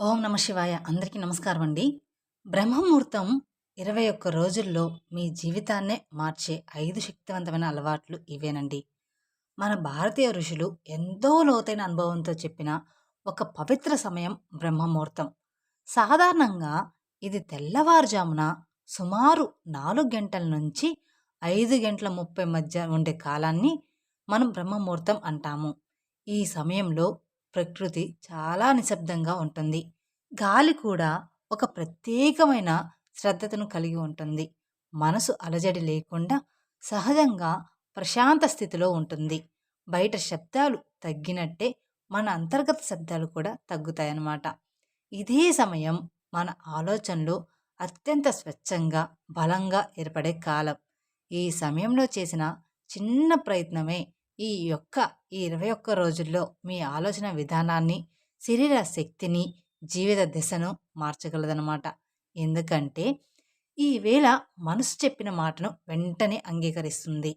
ఓం నమ శివాయ. అందరికీ నమస్కారం అండి. బ్రహ్మముహూర్తం 21 రోజుల్లో మీ జీవితాన్నే మార్చే 5 శక్తివంతమైన అలవాట్లు ఇవేనండి. మన భారతీయ ఋషులు ఎంతో లోతైన అనుభవంతో చెప్పిన ఒక పవిత్ర సమయం బ్రహ్మముహూర్తం. సాధారణంగా ఇది తెల్లవారుజామున సుమారు 4 గంటల నుంచి 5:30 మధ్య ఉండే కాలాన్ని మనం బ్రహ్మముహూర్తం అంటాము. ఈ సమయంలో ప్రకృతి చాలా నిశ్శబ్దంగా ఉంటుంది. గాలి కూడా ఒక ప్రత్యేకమైన శ్రద్ధతను కలిగి ఉంటుంది. మనసు అలజడి లేకుండా సహజంగా ప్రశాంత స్థితిలో ఉంటుంది. బయట శబ్దాలు తగ్గినట్టే మన అంతర్గత శబ్దాలు కూడా తగ్గుతాయన్నమాట. ఇదే సమయం మన ఆలోచనలు అత్యంత స్వచ్ఛంగా, బలంగా ఏర్పడే కాలం. ఈ సమయంలో చేసిన చిన్న ప్రయత్నమే ఈ 21 రోజుల్లో మీ ఆలోచన విధానాన్ని, శరీర శక్తిని, జీవిత దిశను మార్చగలదనమాట. ఎందుకంటే ఈ వేళ మనసు చెప్పిన మాటను వెంటనే అంగీకరిస్తుంది.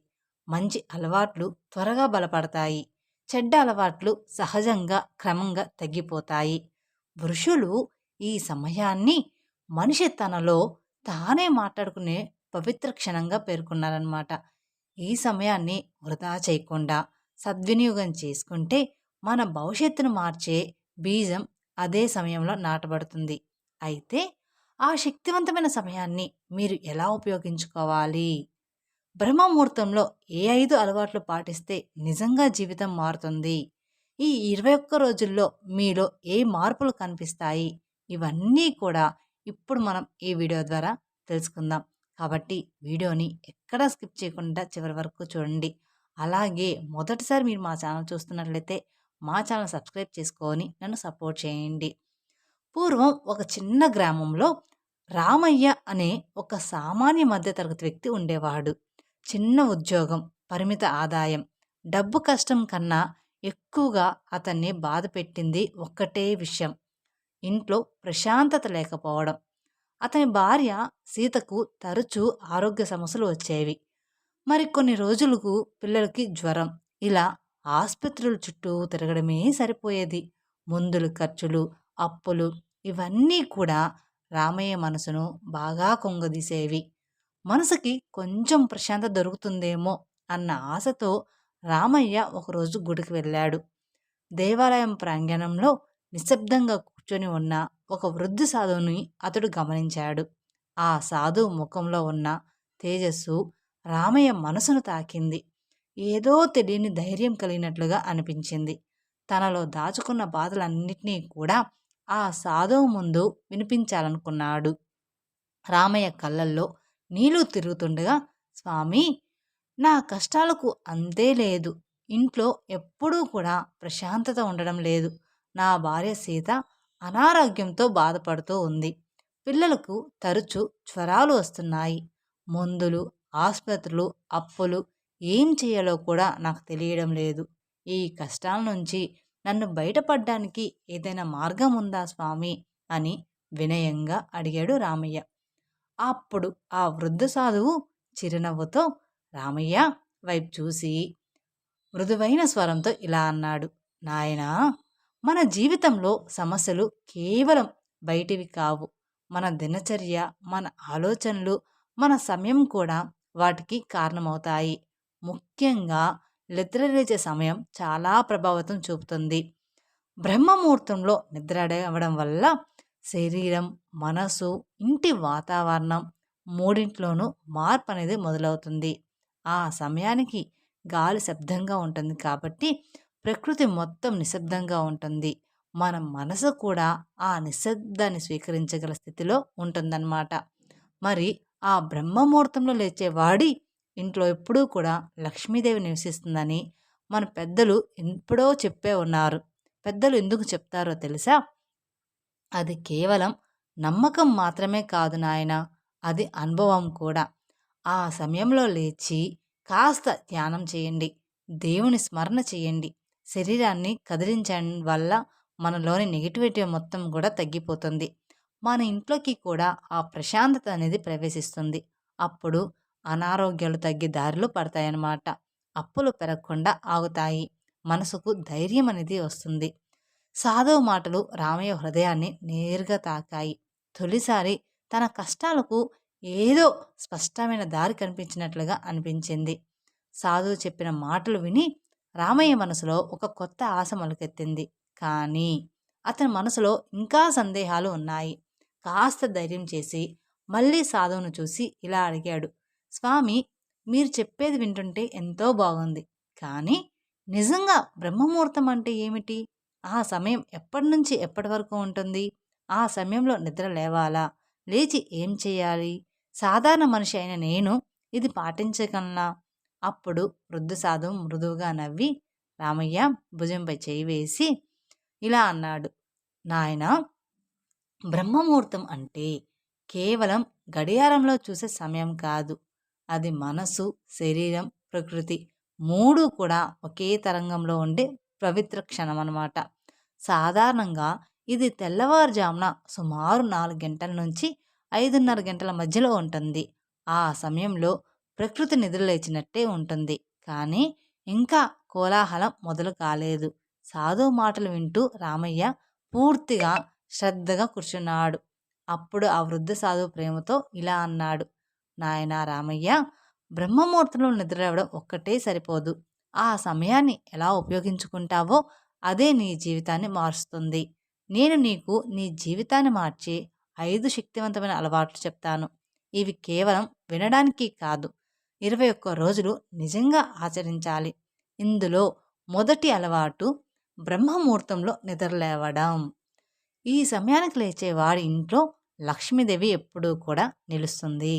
మంచి అలవాట్లు త్వరగా బలపడతాయి. చెడ్డ అలవాట్లు సహజంగా క్రమంగా తగ్గిపోతాయి. ఋషులు ఈ సమయాన్ని మనిషి తనలో తానే మాట్లాడుకునే పవిత్ర క్షణంగా పేర్కొన్నారన్నమాట. ఈ సమయాన్ని వృధా చేయకుండా సద్వినియోగం చేసుకుంటే మన భవిష్యత్తును మార్చే బీజం అదే సమయంలో నాటబడుతుంది. అయితే ఆ శక్తివంతమైన సమయాన్ని మీరు ఎలా ఉపయోగించుకోవాలి? బ్రహ్మముహూర్తంలో ఏ 5 అలవాట్లు పాటిస్తే నిజంగా జీవితం మారుతుంది? ఈ 21 రోజుల్లో మీలో ఏ మార్పులు కనిపిస్తాయి? ఇవన్నీ కూడా ఇప్పుడు మనం ఈ వీడియో ద్వారా తెలుసుకుందాం. కాబట్టి వీడియోని ఎక్కడా స్కిప్ చేయకుండా చివరి వరకు చూడండి. అలాగే మొదటిసారి మీరు మా ఛానల్ చూస్తున్నట్లయితే మా ఛానల్ సబ్స్క్రైబ్ చేసుకొని నన్ను సపోర్ట్ చేయండి. పూర్వం ఒక చిన్న గ్రామంలో రామయ్య అనే ఒక సామాన్య మధ్యతరగతి వ్యక్తి ఉండేవాడు. చిన్న ఉద్యోగం, పరిమిత ఆదాయం, డబ్బు కష్టం కన్నా ఎక్కువగా అతన్ని బాధ పెట్టింది ఒక్కటే విషయం: ఇంట్లో ప్రశాంతత లేకపోవడం. అతని భార్య సీతకు తరచూ ఆరోగ్య సమస్యలు వచ్చేవి. మరికొన్ని రోజులకు పిల్లలకి జ్వరం. ఇలా ఆసుపత్రుల చుట్టూ తిరగడమే సరిపోయేది. మందులు ఖర్చులు, అప్పులు, ఇవన్నీ కూడా రామయ్య మనసును బాగా కుంగదీసేవి. మనసుకి కొంచెం ప్రశాంతత దొరుకుతుందేమో అన్న ఆశతో రామయ్య ఒకరోజు గుడికి వెళ్ళాడు. దేవాలయం ప్రాంగణంలో నిశ్శబ్దంగా కూర్చొని ఉన్న ఒక వృద్ధ సాధువుని అతడు గమనించాడు. ఆ సాధువు ముఖంలో ఉన్న తేజస్సు రామయ్య మనసును తాకింది. ఏదో తెలియని ధైర్యం కలిగినట్లుగా అనిపించింది. తనలో దాచుకున్న బాధలన్నిటినీ కూడా ఆ సాధువు ముందు వినిపించాలనుకున్నాడు. రామయ్య కళ్ళల్లో నీళ్లు తిరుగుతుండగా, స్వామీ, నా కష్టాలకు అంతే లేదు. ఇంట్లో ఎప్పుడూ కూడా ప్రశాంతత ఉండడం లేదు. నా భార్య సీత అనారోగ్యంతో బాధపడుతూ ఉంది. పిల్లలకు తరచూ జ్వరాలు వస్తున్నాయి. మందులు, ఆసుపత్రులు, అప్పులు, ఏం చేయాలో కూడా నాకు తెలియడం లేదు. ఈ కష్టాల నుంచి నన్ను బయటపడ్డానికి ఏదైనా మార్గం ఉందా స్వామి అని వినయంగా అడిగాడు రామయ్య. అప్పుడు ఆ వృద్ధ సాధువు చిరునవ్వుతో రామయ్య వైపు చూసి మృదువైన స్వరంతో ఇలా అన్నాడు: నాయనా, మన జీవితంలో సమస్యలు కేవలం బయటివి కావు. మన దినచర్య, మన ఆలోచనలు, మన సమయం కూడా వాటికి కారణమవుతాయి. ముఖ్యంగా నిద్రలేచే సమయం చాలా ప్రభావితం చూపుతుంది. బ్రహ్మముహూర్తంలో నిద్ర అవ్వడం వల్ల శరీరం, మనసు, ఇంటి వాతావరణం మూడింట్లోనూ మార్పు అనేది మొదలవుతుంది. ఆ సమయానికి గాలి శబ్దంగా ఉంటుంది కాబట్టి ప్రకృతి మొత్తం నిశ్శబ్దంగా ఉంటుంది. మన మనసు కూడా ఆ నిశ్శబ్దాన్ని స్వీకరించగల స్థితిలో ఉంటుందన్నమాట. మరి ఆ బ్రహ్మముహూర్తంలో లేచేవాడి ఇంట్లో ఎప్పుడూ కూడా లక్ష్మీదేవి నివసిస్తుందని మన పెద్దలు ఎప్పుడో చెప్పే ఉన్నారు. పెద్దలు ఎందుకు చెప్తారో తెలుసా? అది కేవలం నమ్మకం మాత్రమే కాదు నాయనా, అది అనుభవం కూడా. ఆ సమయంలో లేచి కాస్త ధ్యానం చేయండి, దేవుని స్మరణ చేయండి, శరీరాన్ని కదిలించడం వల్ల మనలోని నెగిటివిటీ మొత్తం కూడా తగ్గిపోతుంది. మన ఇంట్లోకి కూడా ఆ ప్రశాంతత అనేది ప్రవేశిస్తుంది. అప్పుడు అనారోగ్యాలు తగ్గే దారిలో పడతాయన్నమాట. అప్పులు పెరగకుండా ఆగుతాయి. మనసుకు ధైర్యం అనేది వస్తుంది. సాధువు మాటలు రామయ్య హృదయాన్ని నేరుగా తాకాయి. తొలిసారి తన కష్టాలకు ఏదో స్పష్టమైన దారి కనిపించినట్లుగా అనిపించింది. సాధువు చెప్పిన మాటలు విని రామయ్య మనసులో ఒక కొత్త ఆశ మొలకెత్తింది. కానీ అతని మనసులో ఇంకా సందేహాలు ఉన్నాయి. కాస్త ధైర్యం చేసి మళ్ళీ సాధువును చూసి ఇలా అడిగాడు. స్వామి, మీరు చెప్పేది వింటుంటే ఎంతో బాగుంది. కానీ నిజంగా బ్రహ్మముహూర్తం అంటే ఏమిటి? ఆ సమయం ఎప్పటి నుంచి ఎప్పటి వరకు ఉంటుంది? ఆ సమయంలో నిద్ర లేవాలా? లేచి ఏం చేయాలి? సాధారణ మనిషి అయిన నేను ఇది పాటించగలనా? అప్పుడు వృద్ధ సాధువు మృదువుగా నవ్వి రామయ్య భుజంపై చేయి వేసి ఇలా అన్నాడు. నాయనా, బ్రహ్మముహూర్తం అంటే కేవలం గడియారంలో చూసే సమయం కాదు. అది మనసు, శరీరం, ప్రకృతి మూడు కూడా ఒకే తరంగంలో ఉండే పవిత్ర క్షణం అన్నమాట. సాధారణంగా ఇది తెల్లవారుజామున సుమారు 4 గంటల నుంచి 5:30 గంటల మధ్యలో ఉంటుంది. ఆ సమయంలో ప్రకృతి నిద్రలేచినట్టే ఉంటుంది. కానీ ఇంకా కోలాహలం మొదలు కాలేదు. సాధువు మాటలు వింటూ రామయ్య పూర్తిగా శ్రద్ధగా కూర్చున్నాడు. అప్పుడు ఆ వృద్ధ సాధువు ప్రేమతో ఇలా అన్నాడు. నాయనా రామయ్య, బ్రహ్మముహూర్తంలో నిద్రలేవడం ఒక్కటే సరిపోదు. ఆ సమయాన్ని ఎలా ఉపయోగించుకుంటావో అదే నీ జీవితాన్ని మారుస్తుంది. నేను నీకు నీ జీవితాన్ని మార్చే 5 శక్తివంతమైన అలవాట్లు చెప్తాను. ఇవి కేవలం వినడానికి కాదు, 21 రోజులు నిజంగా ఆచరించాలి. ఇందులో మొదటి అలవాటు బ్రహ్మముహూర్తంలో నిద్రలేవడం. ఈ సమయానికి లేచే వాడి ఇంట్లో లక్ష్మీదేవి ఎప్పుడూ కూడా నిలుస్తుంది.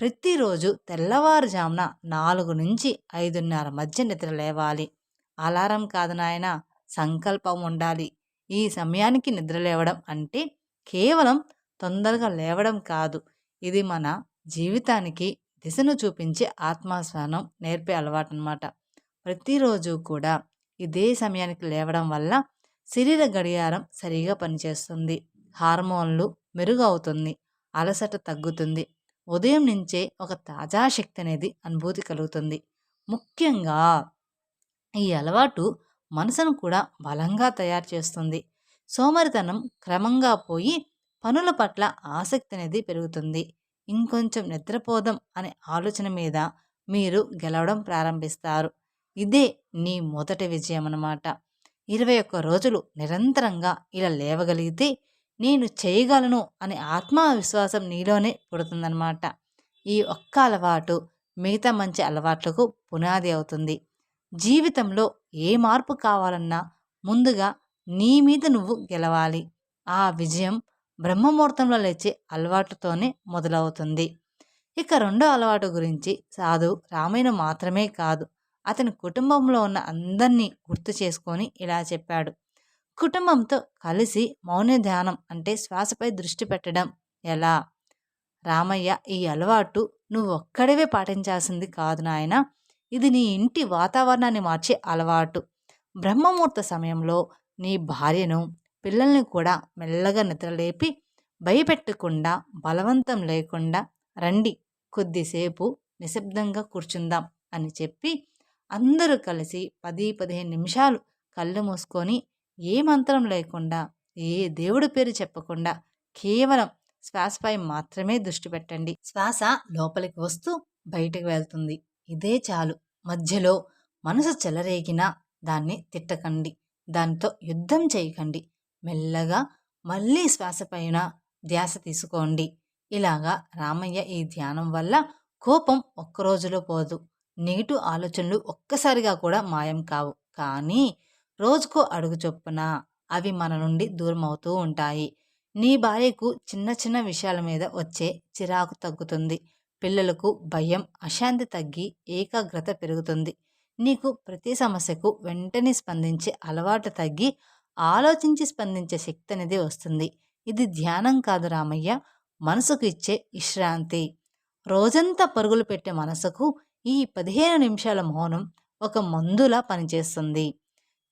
ప్రతిరోజు తెల్లవారుజామున 4 నుంచి 5:30 మధ్య నిద్ర లేవాలి. అలారం కాదు నాయనా, సంకల్పం ఉండాలి. ఈ సమయానికి నిద్ర లేవడం అంటే కేవలం తొందరగా లేవడం కాదు. ఇది మన జీవితానికి దిశను చూపించే ఆత్మస్నానం నేర్పే అలవాటు అన్నమాట. ప్రతిరోజు కూడా ఇదే సమయానికి లేవడం వల్ల శరీర గడియారం సరిగా పనిచేస్తుంది. హార్మోన్లు మెరుగవుతుంది. అలసట తగ్గుతుంది. ఉదయం నుంచే ఒక తాజా శక్తి అనేది అనుభూతి కలుగుతుంది. ముఖ్యంగా ఈ అలవాటు మనసును కూడా బలంగా తయారు చేస్తుంది. సోమరితనం క్రమంగా పోయి పనుల పట్ల ఆసక్తి అనేది పెరుగుతుంది. ఇంకొంచెం నిద్రపోదాం అనే ఆలోచన మీద మీరు గెలవడం ప్రారంభిస్తారు. ఇదే నీ మొదటి విజయం అన్నమాట. 21 రోజులు నిరంతరంగా ఇలా లేవగలిగితే నేను చేయగలను అనే ఆత్మవిశ్వాసం నీలోనే పుడుతుందన్నమాట. ఈ ఒక్క అలవాటు మిగతా మంచి అలవాట్లకు పునాది అవుతుంది. జీవితంలో ఏ మార్పు కావాలన్నా ముందుగా నీ మీద నువ్వు గెలవాలి. ఆ విజయం బ్రహ్మముహూర్తంలో లేచే అలవాటుతోనే మొదలవుతుంది. ఇక రెండో అలవాటు గురించి సాధు రామయ్యను మాత్రమే కాదు, అతని కుటుంబంలో ఉన్న అందరినీ గుర్తు చేసుకొని ఇలా చెప్పాడు. కుటుంబంతో కలిసి మౌన ధ్యానం అంటే శ్వాసపై దృష్టి పెట్టడం ఎలా? రామయ్య, ఈ అలవాటు నువ్వు ఒక్కడివే పాటించాల్సింది కాదు నాయనా. ఇది నీ ఇంటి వాతావరణాన్ని మార్చే అలవాటు. బ్రహ్మముహూర్త సమయంలో నీ భార్యను, పిల్లల్ని కూడా మెల్లగా నిద్రలేపి భయపెట్టకుండా, బలవంతం లేకుండా రండి కొద్దిసేపు నిశ్శబ్దంగా కూర్చుందాం అని చెప్పి అందరూ కలిసి 10-15 నిమిషాలు కళ్ళు మూసుకొని ఏ మంత్రం లేకుండా, ఏ దేవుడి పేరు చెప్పకుండా కేవలం శ్వాసపై మాత్రమే దృష్టి పెట్టండి. శ్వాస లోపలికి వస్తూ బయటకు వెళ్తుంది. ఇదే చాలు. మధ్యలో మనసు చెలరేగినా దాన్ని తిట్టకండి. దానితో యుద్ధం చేయకండి. మెల్లగా మళ్ళీ శ్వాస పైన ధ్యాస తీసుకోండి. ఇలాగా రామయ్య ఈ ధ్యానం వల్ల కోపం ఒక్కరోజులో పోదు. నెగిటివ్ ఆలోచనలు ఒక్కసారిగా కూడా మాయం కావు. కానీ రోజుకో అడుగు చొప్పున అవి మన నుండి దూరం అవుతూ ఉంటాయి. నీ భార్యకు చిన్న చిన్న విషయాల మీద వచ్చే చిరాకు తగ్గుతుంది. పిల్లలకు భయం, అశాంతి తగ్గి ఏకాగ్రత పెరుగుతుంది. నీకు ప్రతి సమస్యకు వెంటనే స్పందించే అలవాటు తగ్గి ఆలోచించి స్పందించే శక్తి అనేది వస్తుంది. ఇది ధ్యానం కాదు రామయ్య, మనసుకు ఇచ్చే విశ్రాంతి. రోజంతా పరుగులు పెట్టే మనసుకు ఈ 15 నిమిషాల మౌనం ఒక మందులా పనిచేస్తుంది.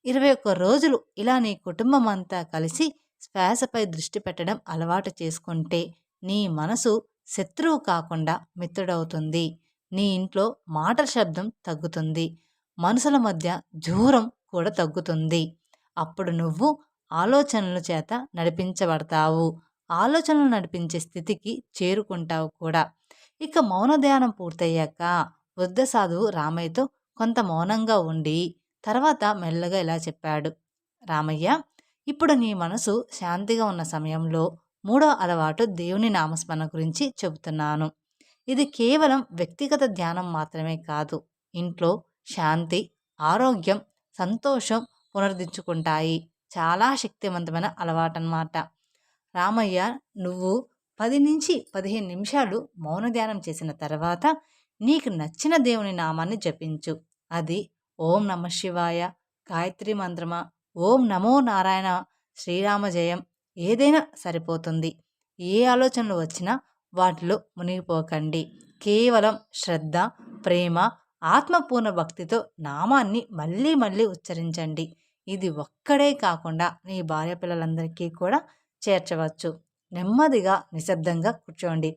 21 రోజులు ఇలా నీ కుటుంబం అంతా కలిసి శ్వాసపై దృష్టి పెట్టడం అలవాటు చేసుకుంటే నీ మనసు శత్రువు కాకుండా మిత్రుడవుతుంది. నీ ఇంట్లో మాటల శబ్దం తగ్గుతుంది. మనసుల మధ్య దూరం కూడా తగ్గుతుంది. అప్పుడు నువ్వు ఆలోచనల చేత నడిపించబడతావు. ఆలోచనలు నడిపించే స్థితికి చేరుకుంటావు కూడా. ఇక మౌన ధ్యానం పూర్తయ్యాక వృద్ధ సాధువు రామయ్యతో కొంత మౌనంగా ఉండి తర్వాత మెల్లగా ఇలా చెప్పాడు. రామయ్య, ఇప్పుడు నీ మనసు శాంతిగా ఉన్న సమయంలో మూడో అలవాటు దేవుని నామస్మరణ గురించి చెబుతున్నాను. ఇది కేవలం వ్యక్తిగత ధ్యానం మాత్రమే కాదు. ఇంట్లో శాంతి, ఆరోగ్యం, సంతోషం పునరుద్ధరించుకుంటాయి. చాలా శక్తివంతమైన అలవాటన్నమాట. రామయ్య, నువ్వు 10 నుంచి 15 నిమిషాలు మౌన ధ్యానం చేసిన తర్వాత నీకు నచ్చిన దేవుని నామాన్ని జపించు. అది ఓం నమ శివాయ, గాయత్రి మంత్రమా, ఓం నమో నారాయణ, శ్రీరామ జయం, ఏదైనా సరిపోతుంది. ఏ ఆలోచనలు వచ్చినా వాటిలో మునిగిపోకండి. కేవలం శ్రద్ధ, ప్రేమ, ఆత్మపూర్ణ భక్తితో నామాన్ని మళ్ళీ మళ్ళీ ఉచ్చరించండి. ఇది ఒక్కడే కాకుండా నీ భార్య పిల్లలందరికీ కూడా చేర్చవచ్చు. నెమ్మదిగా నిశ్శబ్దంగా కూర్చోండి.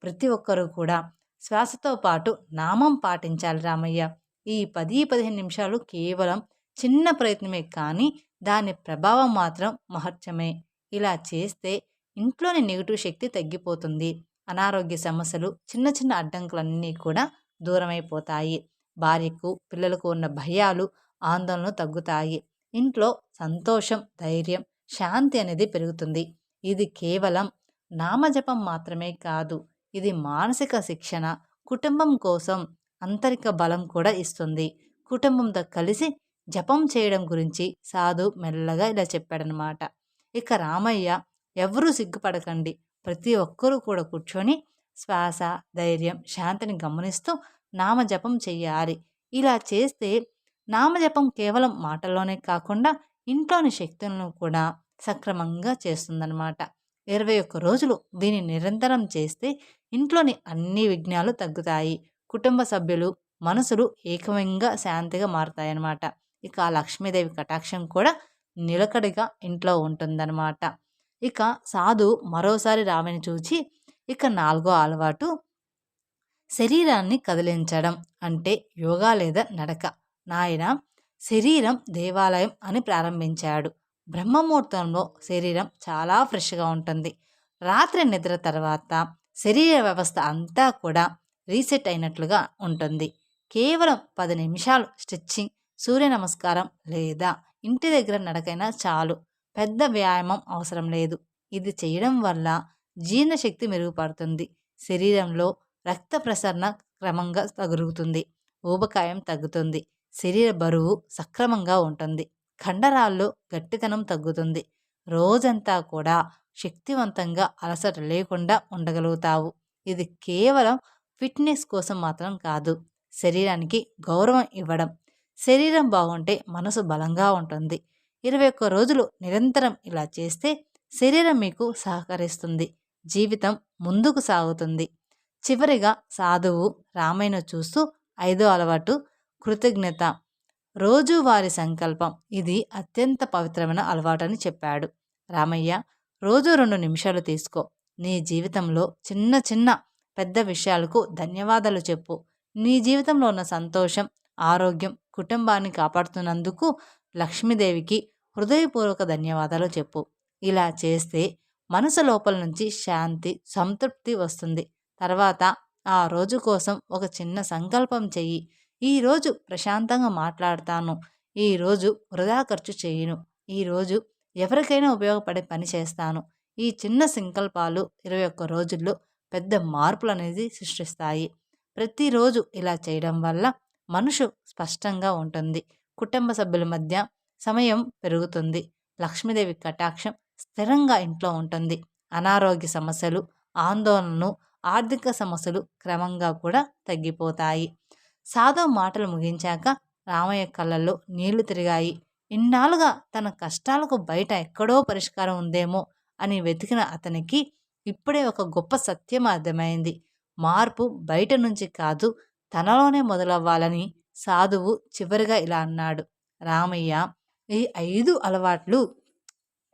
ప్రతి ఒక్కరూ కూడా శ్వాసతో పాటు నామం పాటించాలి రామయ్య. ఈ 10-15 నిమిషాలు కేవలం చిన్న ప్రయత్నమే, కానీ దాని ప్రభావం మాత్రం మహత్యమే. ఇలా చేస్తే ఇంట్లోని నెగిటివ్ శక్తి తగ్గిపోతుంది. అనారోగ్య సమస్యలు, చిన్న చిన్న అడ్డంకులన్నీ కూడా దూరమైపోతాయి. భార్యకు, పిల్లలకు ఉన్న భయాలు, ఆందోళనలు తగ్గుతాయి. ఇంట్లో సంతోషం, ధైర్యం, శాంతి అనేది పెరుగుతుంది. ఇది కేవలం నామజపం మాత్రమే కాదు, ఇది మానసిక శిక్షణ, కుటుంబం కోసం ఆంతరిక బలం కూడా ఇస్తుంది. కుటుంబంతో కలిసి జపం చేయడం గురించి సాధు మెల్లగా ఇలా చెప్పాడనమాట. ఇక రామయ్య, ఎవరూ సిగ్గుపడకండి. ప్రతి ఒక్కరూ కూడా కూర్చొని శ్వాస, ధైర్యం, శాంతిని గమనిస్తూ నామజపం చెయ్యాలి. ఇలా చేస్తే నామజపం కేవలం మాటల్లోనే కాకుండా ఇంట్లోని శక్తులను కూడా సక్రమంగా చేస్తుందన్నమాట. 21 రోజులు దీన్ని నిరంతరం చేస్తే ఇంట్లోని అన్ని విఘ్నాలు తగ్గుతాయి. కుటుంబ సభ్యులు మనసులు ఏకమంగా శాంతిగా మారుతాయన్నమాట. ఇక ఆ లక్ష్మీదేవి కటాక్షం కూడా నిలకడగా ఇంట్లో ఉంటుందన్నమాట. ఇక సాధు మరోసారి రామని చూచి, ఇక 4వ అలవాటు శరీరాన్ని కదిలించడం, అంటే యోగా లేదా నడక. నాయన, శరీరం దేవాలయం అని ప్రారంభించాడు. బ్రహ్మముహూర్తంలో శరీరం చాలా ఫ్రెష్గా ఉంటుంది. రాత్రి నిద్ర తర్వాత శరీర వ్యవస్థ అంతా కూడా రీసెట్ అయినట్లుగా ఉంటుంది. కేవలం 10 నిమిషాలు స్ట్రెచ్చింగ్, సూర్య నమస్కారం లేదా ఇంటి దగ్గర నడకైనా చాలు. పెద్ద వ్యాయామం అవసరం లేదు. ఇది చేయడం వల్ల జీర్ణశక్తి మెరుగుపడుతుంది. శరీరంలో రక్త ప్రసరణ క్రమంగా తగ్గుతుంది. ఊబకాయం తగ్గుతుంది. శరీర బరువు సక్రమంగా ఉంటుంది. కండరాల్లో గట్టితనం తగ్గుతుంది. రోజంతా కూడా శక్తివంతంగా అలసట లేకుండా ఉండగలుగుతావు. ఇది కేవలం ఫిట్నెస్ కోసం మాత్రం కాదు, శరీరానికి గౌరవం ఇవ్వడం. శరీరం బాగుంటే మనసు బలంగా ఉంటుంది. 21 రోజులు నిరంతరం ఇలా చేస్తే శరీరం మీకు సహకరిస్తుంది. జీవితం ముందుకు సాగుతుంది. చివరిగా సాధువు రామయ్యను చూస్తూ 5వ అలవాటు కృతజ్ఞత, రోజువారి సంకల్పం. ఇది అత్యంత పవిత్రమైన అలవాటని చెప్పాడు. రామయ్య, రోజు 2 నిమిషాలు తీసుకో. నీ జీవితంలో చిన్న చిన్న పెద్ద విషయాలకు ధన్యవాదాలు చెప్పు. నీ జీవితంలో ఉన్న సంతోషం, ఆరోగ్యం, కుటుంబాన్ని కాపాడుతున్నందుకు లక్ష్మీదేవికి హృదయపూర్వక ధన్యవాదాలు చెప్పు. ఇలా చేస్తే మనసు లోపల నుంచి శాంతి, సంతృప్తి వస్తుంది. తర్వాత ఆ రోజు కోసం ఒక చిన్న సంకల్పం చెయ్యి. ఈరోజు ప్రశాంతంగా మాట్లాడతాను. ఈరోజు వృధా ఖర్చు చేయను. ఈరోజు ఎవరికైనా ఉపయోగపడే పని చేస్తాను. ఈ చిన్న సంకల్పాలు 21 రోజుల్లో పెద్ద మార్పులు అనేది సృష్టిస్తాయి. ప్రతిరోజు ఇలా చేయడం వల్ల మనసు స్పష్టంగా ఉంటుంది. కుటుంబ సభ్యుల మధ్య సమయం పెరుగుతుంది. లక్ష్మీదేవి కటాక్షం స్థిరంగా ఇంట్లో ఉంటుంది. అనారోగ్య సమస్యలు, ఆందోళనలు, ఆర్థిక సమస్యలు క్రమంగా కూడా తగ్గిపోతాయి. సాధు మాటలు ముగించాక రామయ్య కళ్ళల్లో నీళ్లు తిరిగాయి. ఇన్నాళ్ళుగా తన కష్టాలకు బయట ఎక్కడో పరిష్కారం ఉందేమో అని వెతికిన అతనికి ఇప్పుడే ఒక గొప్ప సత్యం అర్థమైంది. మార్పు బయట నుంచి కాదు, తనలోనే మొదలవ్వాలని సాధువు చివరిగా ఇలా అన్నాడు. రామయ్య, ఈ 5 అలవాట్లు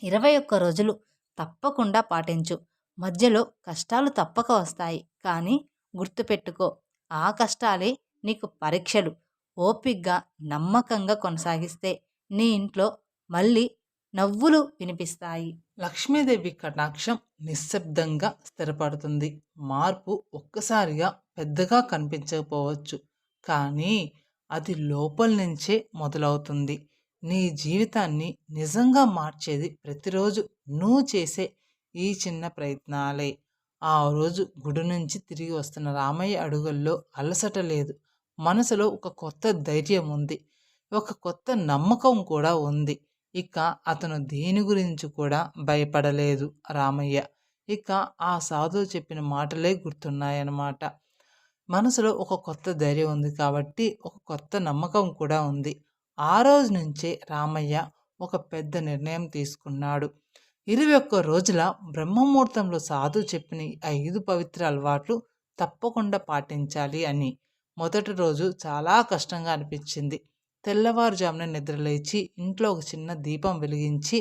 21 రోజులు తప్పకుండా పాటించు. మధ్యలో కష్టాలు తప్పక వస్తాయి, కానీ గుర్తుపెట్టుకో, ఆ కష్టాలే నీకు పరీక్షలు. ఓపిగ్గా, నమ్మకంగా కొనసాగిస్తే నీ ఇంట్లో మళ్ళీ నవ్వులు వినిపిస్తాయి. లక్ష్మీదేవి కటాక్షం నిశ్శబ్దంగా స్థిరపడుతుంది. మార్పు ఒక్కసారిగా పెద్దగా కనిపించకపోవచ్చు, కానీ అది లోపల నుంచే మొదలవుతుంది. నీ జీవితాన్ని నిజంగా మార్చేది ప్రతిరోజు నువ్వు చేసే ఈ చిన్న ప్రయత్నాలే. ఆ రోజు గుడి నుంచి తిరిగి వస్తున్న రామయ్య అడుగుల్లో అలసట లేదు. మనసులో ఒక కొత్త ధైర్యం ఉంది. ఒక కొత్త నమ్మకం కూడా ఉంది. ఇక అతను దేని గురించి కూడా భయపడలేదు రామయ్య. ఇక ఆ సాధువు చెప్పిన మాటలే గుర్తున్నాయన్నమాట. మనసులో ఒక కొత్త ధైర్యం ఉంది కాబట్టి ఒక కొత్త నమ్మకం కూడా ఉంది. ఆ రోజు నుంచే రామయ్య ఒక పెద్ద నిర్ణయం తీసుకున్నాడు. 21 రోజుల బ్రహ్మముహూర్తంలో సాధువు చెప్పిన ఈ 5 పవిత్ర అలవాట్లు తప్పకుండా పాటించాలి అని. మొదటి రోజు చాలా కష్టంగా అనిపించింది. తెల్లవారుజామున నిద్రలేచి ఇంట్లో ఒక చిన్న దీపం వెలిగించి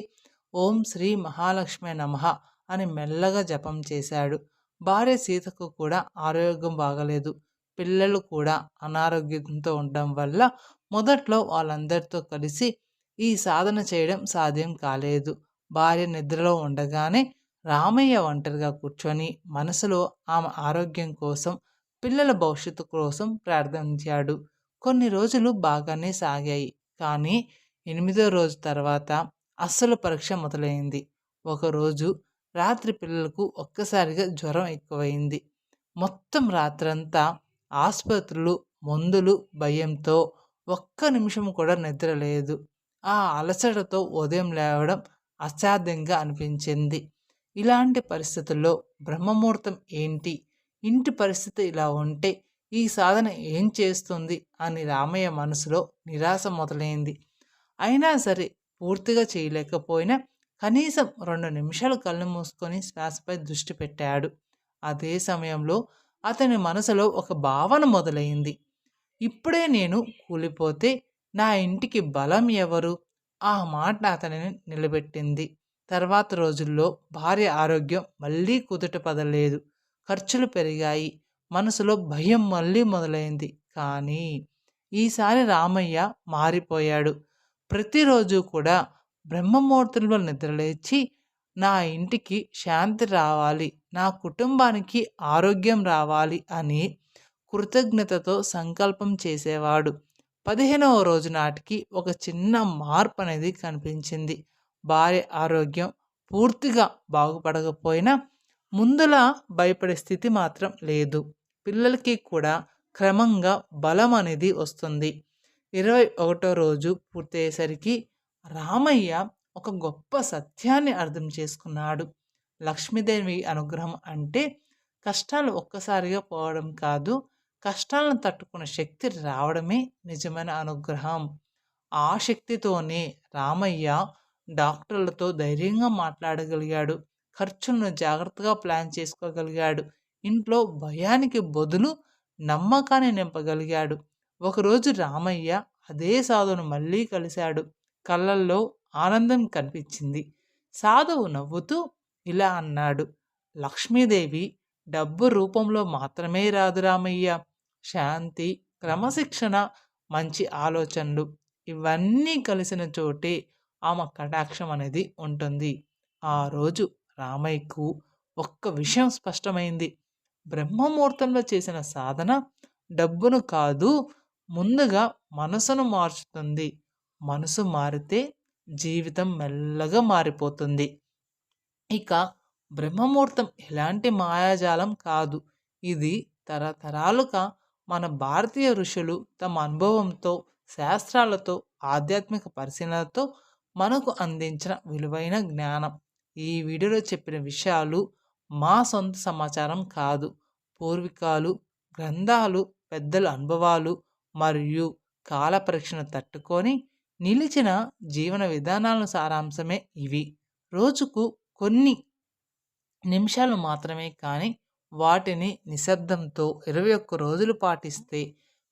ఓం శ్రీ మహాలక్ష్మి నమః అని మెల్లగా జపం చేశాడు. భార్య సీతకు కూడా ఆరోగ్యం బాగలేదు. పిల్లలు కూడా అనారోగ్యంతో ఉండడం వల్ల మొదట్లో వాళ్ళందరితో కలిసి ఈ సాధన చేయడం సాధ్యం కాలేదు. భార్య నిద్రలో ఉండగానే రామయ్య ఒంటరిగా కూర్చొని మనసులో ఆమె ఆరోగ్యం కోసం, పిల్లల భవిష్యత్తు కోసం ప్రార్థించాడు. కొన్ని రోజులు బాగానే సాగాయి. కానీ 8వ రోజు తర్వాత అస్సలు పరీక్ష మొదలైంది. ఒకరోజు రాత్రి పిల్లలకు ఒక్కసారిగా జ్వరం ఎక్కువైంది. మొత్తం రాత్రంతా ఆసుపత్రులు, మందులు, భయంతో ఒక్క నిమిషం కూడా నిద్ర లేదు. ఆ అలసటతో ఉదయం లేవడం అసాధ్యంగా అనిపించింది. ఇలాంటి పరిస్థితుల్లో బ్రహ్మముహూర్తం ఏంటి? ఇంటి పరిస్థితి ఇలా ఉంటే ఈ సాధన ఏం చేస్తుంది అని రామయ్య మనసులో నిరాశ మొదలైంది. అయినా సరే పూర్తిగా చేయలేకపోయినా కనీసం 2 నిమిషాలు కళ్ళు మూసుకొని శ్వాసపై దృష్టి పెట్టాడు. అదే సమయంలో అతని మనసులో ఒక భావన మొదలైంది. ఇప్పుడే నేను కూలిపోతే నా ఇంటికి బలం ఎవరు? ఆ మాట అతనిని నిలబెట్టింది. తర్వాత రోజుల్లో భార్య ఆరోగ్యం మళ్ళీ కుదుట పడలేదు. ఖర్చులు పెరిగాయి. మనసులో భయం మళ్ళీ మొదలైంది. కానీ ఈసారి రామయ్య మారిపోయాడు. ప్రతిరోజు కూడా బ్రహ్మముహూర్తంలో నిద్రలేచి నా ఇంటికి శాంతి రావాలి, నా కుటుంబానికి ఆరోగ్యం రావాలి అని కృతజ్ఞతతో సంకల్పం చేసేవాడు. 15వ రోజు నాటికి ఒక చిన్న మార్పు అనేది కనిపించింది. భార్య ఆరోగ్యం పూర్తిగా బాగుపడకపోయినా ముందులా భయపడే స్థితి మాత్రం లేదు. పిల్లలకి కూడా క్రమంగా బలం అనేది వస్తుంది. 21వ రోజు పూర్తయ్యేసరికి రామయ్య ఒక గొప్ప సత్యాన్ని అర్థం చేసుకున్నాడు. లక్ష్మీదేవి అనుగ్రహం అంటే కష్టాలు ఒక్కసారిగా పోవడం కాదు, కష్టాలను తట్టుకునే శక్తి రావడమే నిజమైన అనుగ్రహం. ఆ శక్తితోనే రామయ్య డాక్టర్లతో ధైర్యంగా మాట్లాడగలిగాడు. ఖర్చులను జాగ్రత్తగా ప్లాన్ చేసుకోగలిగాడు. ఇంట్లో భయానికి బదులు నమ్మకాన్ని నింపగలిగాడు. ఒకరోజు రామయ్య అదే సాధువును మళ్ళీ కలిశాడు. కళ్ళల్లో ఆనందం కనిపించింది. సాధువు నవ్వుతూ ఇలా అన్నాడు, లక్ష్మీదేవి డబ్బు రూపంలో మాత్రమే రాదు రామయ్య. శాంతి, క్రమశిక్షణ, మంచి ఆలోచనలు ఇవన్నీ కలిసిన చోటే ఆమె కటాక్షం అనేది ఉంటుంది. ఆ రోజు రామయ్యకు ఒక్క విషయం స్పష్టమైంది. బ్రహ్మముహూర్తంలో చేసిన సాధన డబ్బును కాదు, ముందుగా మనసును మార్చుతుంది. మనసు మారితే జీవితం మెల్లగా మారిపోతుంది. ఇక బ్రహ్మముహూర్తం ఎలాంటి మాయాజాలం కాదు. ఇది తరతరాలుగా మన భారతీయ ఋషులు తమ అనుభవంతో, శాస్త్రాలతో, ఆధ్యాత్మిక పరిశీలనలతో మనకు అందించిన విలువైన జ్ఞానం. ఈ వీడియోలో చెప్పిన విషయాలు మా సొంత సమాచారం కాదు. పూర్వీకాలు, గ్రంథాలు, పెద్దల అనుభవాలు మరియు కాల పరీక్షను తట్టుకొని నిలిచిన జీవన విధానాల సారాంశమే ఇవి. రోజుకు కొన్ని నిమిషాలు మాత్రమే, కానీ వాటిని నిశ్శబ్దంతో 21 రోజులు పాటిస్తే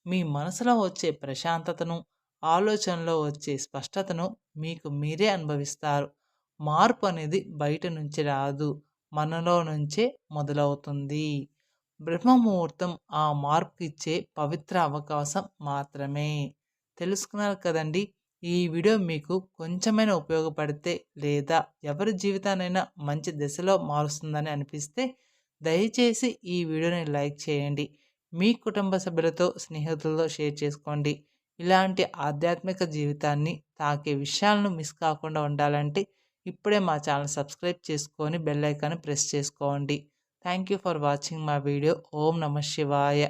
మీ మనసులో వచ్చే ప్రశాంతతను, ఆలోచనలో వచ్చే స్పష్టతను మీకు మీరే అనుభవిస్తారు. మార్పు అనేది బయట నుంచి రాదు, మనలో నుంచే మొదలవుతుంది. బ్రహ్మముహూర్తం ఆ మార్పు ఇచ్చే పవిత్ర అవకాశం మాత్రమే. తెలుసుకున్నారు కదండి. ఈ వీడియో మీకు కొంచెమైనా ఉపయోగపడితే లేదా ఎవరి జీవితానైనా మంచి దిశలో మారుస్తుందని అనిపిస్తే దయచేసి ఈ వీడియోని లైక్ చేయండి. మీ కుటుంబ సభ్యులతో, స్నేహితులతో షేర్ చేసుకోండి. ఇలాంటి ఆధ్యాత్మిక జీవితాన్ని తాకే విషయాలను మిస్ కాకుండా ఉండాలంటే ఇప్పుడే మా ఛానల్ సబ్స్క్రైబ్ చేసుకొని బెల్ ఐకాన్ని ప్రెస్ చేసుకోండి. Thank you for watching my video. ఓం నమ శివాయ.